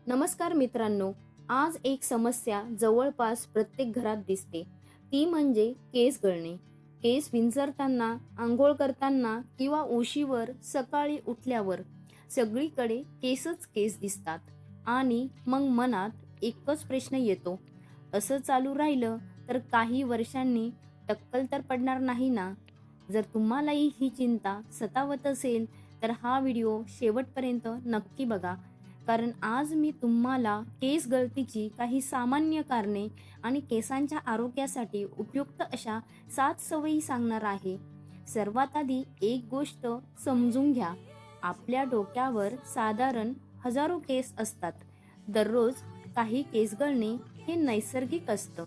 नमस्कार मित्रांनो. आज एक समस्या जवळपास प्रत्येक घरात दिसते. ती म्हणजे केस गळणे. केस विंचरताना, आंघोळ करताना किंवा उशीवर सकाळी उठल्यावर सगळीकडे केसच केस दिसतात. आणि मग मनात एकच प्रश्न येतो, असं चालू राहिलं तर काही वर्षांनी टक्कल तर पडणार नाही ना? जर तुम्हालाही ही चिंता सतावत असेल तर हा व्हिडिओ शेवटपर्यंत नक्की बघा. कारण आज मी तुम्हाला केस गळतीची काही सामान्य कारणे आणि केसांच्या आरोग्यासाठी उपयुक्त अशा 7 सवयी सांगणार आहे. सर्वात आधी एक गोष्ट समजून घ्या. आपल्या डोक्यावर साधारण हजारो केस असतात. दररोज काही केस गळणे हे नैसर्गिक असतं.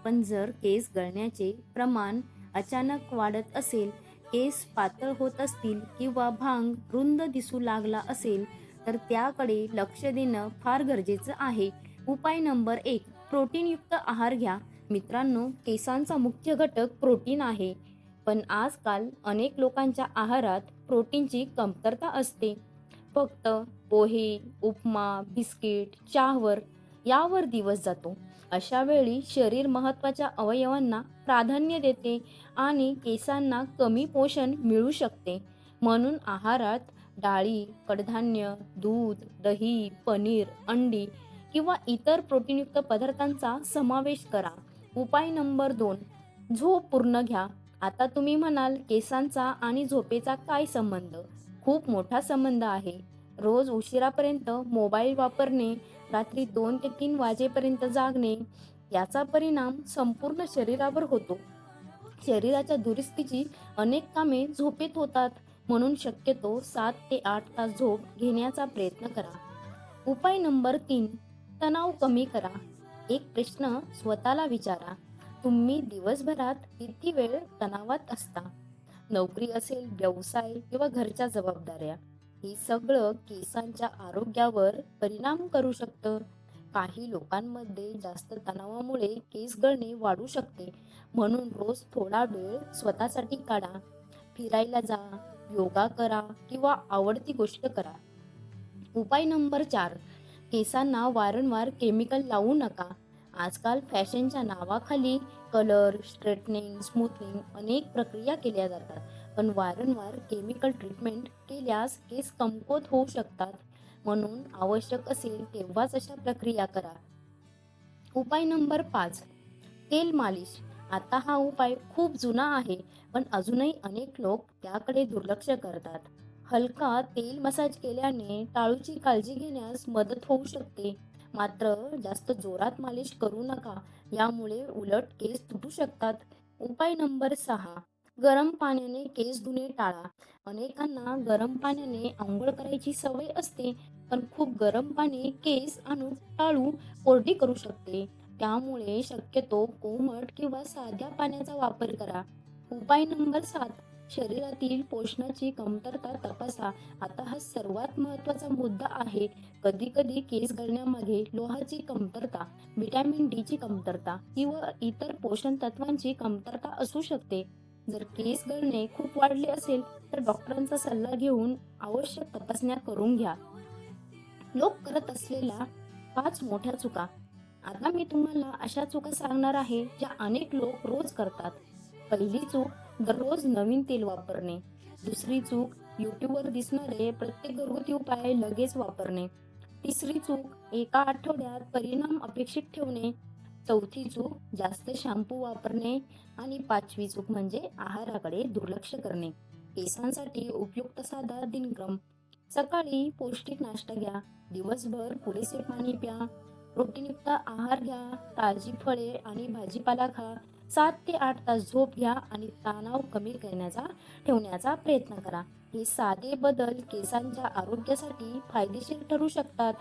पण जर केस गळण्याचे प्रमाण अचानक वाढत असेल, केस पातळ होत असतील किंवा भांग रुंद दिसू लागला असेल तर त्याकडे लक्ष देणं फार गरजेचं आहे. उपाय नंबर 1, प्रोटीनयुक्त आहार घ्या. मित्रांनो, केसांचा मुख्य घटक प्रोटीन आहे. पण आजकाल अनेक लोकांच्या आहारात प्रोटीनची कमतरता असते. फक्त पोहे, उपमा, बिस्किट, चहावर यावर दिवस जातो. अशा वेळी शरीर महत्त्वाच्या अवयवांना प्राधान्य देते आणि केसांना कमी पोषण मिळू शकते. म्हणून आहारात डाळी, कडधान्य, दूध, दही, पनीर, अंडी किंवा इतर प्रोटीनयुक्त पदार्थांचा समावेश करा. उपाय नंबर 2, झोप पूर्ण घ्या. आता तुम्ही म्हणाल, केसांचा आणि झोपेचा काय संबंध? खूप मोठा संबंध आहे. रोज उशिरापर्यंत मोबाईल वापरणे, रात्री 2 ते 3 वाजेपर्यंत जागणे याचा परिणाम संपूर्ण शरीरावर होतो. शरीराच्या दुरुस्तीची अनेक कामे झोपेत होतात. म्हणून शक्यतो 7 ते 8 तास झोप घेण्याचा प्रयत्न करा. उपाय नंबर 3, तणाव कमी करा. एक प्रश्न स्वतःला विचारा, तुम्ही दिवसभरात किती वेळ तणावात असता? नोकरी असेल, व्यवसाय किंवा घरच्या जबाबदाऱ्या, हे सगळं केसांच्या आरोग्यावर परिणाम करू शकतं. काही लोकांमध्ये जास्त तणावामुळे केस गळणे वाढू शकते. म्हणून रोज थोडा वेळ स्वतःसाठी काढा. फिरायला जा, योगा करा किंवा आवडती गोष्ट करा. उपाय नंबर 4, केसांना वारंवार केमिकल लावू नका. आजकाल फॅशनच्या नावाखाली कलर, स्ट्रेटनिंग, स्मूथनिंग अनेक प्रक्रिया केल्या जातात. पण वारंवार केमिकल ट्रीटमेंट केल्यास केस कमकुवत होऊ शकतात. म्हणून आवश्यक असेल तेव्हाच अशा प्रक्रिया करा. उपाय नंबर 5, तेल मालिश. आता हा उपाय खूप जुना आहे, पण अजूनही अनेक लोक त्याकडे दुर्लक्ष करतात. हलका तेल मसाज केल्याने टाळूची काळजी घेण्यास मदत होऊ शकते. मात्र जास्त जोरात मालिश करू नका, यामुळे उलट केस तुटू शकतात. उपाय नंबर 6, गरम पाण्याने केस धुणे टाळा. अनेकांना गरम पाण्याने आंघोळ करायची सवय असते, पण खूप गरम पाणी केस आणि टाळू कोरडी करू शकते. त्यामुळे शक्यतो कोमट किंवा साध्या पाण्याचा वापर करा. उपाय नंबर 7, शरीरातील पोषणाची कमतरता तपासा. आता हा सर्वात महत्त्वाचा मुद्दा आहे. कधी कधी केस गळण्यामागे लोहाची कमतरता, व्हिटॅमिन डी ची कमतरता किंवा इतर पोषण तत्वांची कमतरता असू शकते. जर केस गळणे खूप वाढले असेल तर डॉक्टरांचा सल्ला घेऊन आवश्यक तपासण्या करून घ्या. लोक करत असलेल्या 5 मोठ्या चुका. आता मी तुम्हाला अशा चुका सांगणार आहे ज्या अनेक लोक रोज करतात. पहिली चूक, दररोज नवीन तेल वापरणे. दुसरी चूक, यूट्यूबवर दिसणारे प्रत्येक घरगुती उपाय लगेच वापरणे. तिसरी चूक, एका आठवड्यात परिणाम अपेक्षित ठेवणे. चौथी चूक, जास्त शॅम्पू वापरणे. आणि 5वी चूक म्हणजे आहाराकडे दुर्लक्ष करणे. केसांसाठी उपयुक्त साधा दिनक्रम. सकाळी पौष्टिक नाश्ता घ्या. दिवसभर पुरेसे पाणी प्या. प्रोटीनयुक्त आहार घ्या. ताजी फळे आणि भाजीपाला खा. 7 ते 8 तास झोप घ्या आणि तणाव कमी ठेवण्याचा प्रयत्न करा. हे साधे बदल केसांच्या आरोग्यासाठी फायदेशीर ठरू शकतात.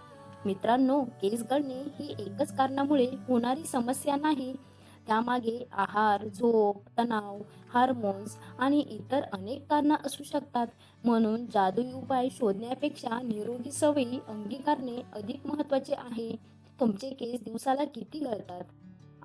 मित्रांनो, केस गळणे ही एकच कारणामुळे होणारी समस्या नाही. त्यामागे आहार, झोप, तणाव, हार्मोन्स आणि इतर अनेक कारणं असू शकतात. म्हणून जादुई उपाय शोधण्यापेक्षा निरोगी सवयी अंगीकारणे अधिक महत्त्वाचे आहे. तुमचे केस दिवसाला किती गळतात?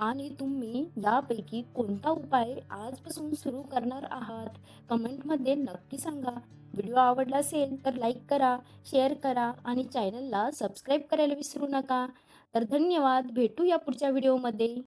आणि तुम्ही यापैकी कोणता उपाय आजपासून सुरू करणार आहात? कमेंटमध्ये नक्की सांगा. व्हिडिओ आवडला असेल तर लाईक करा, शेअर करा आणि चॅनलला सबस्क्राईब करायला विसरू नका. तर धन्यवाद. भेटू या पुढच्या व्हिडिओमध्ये.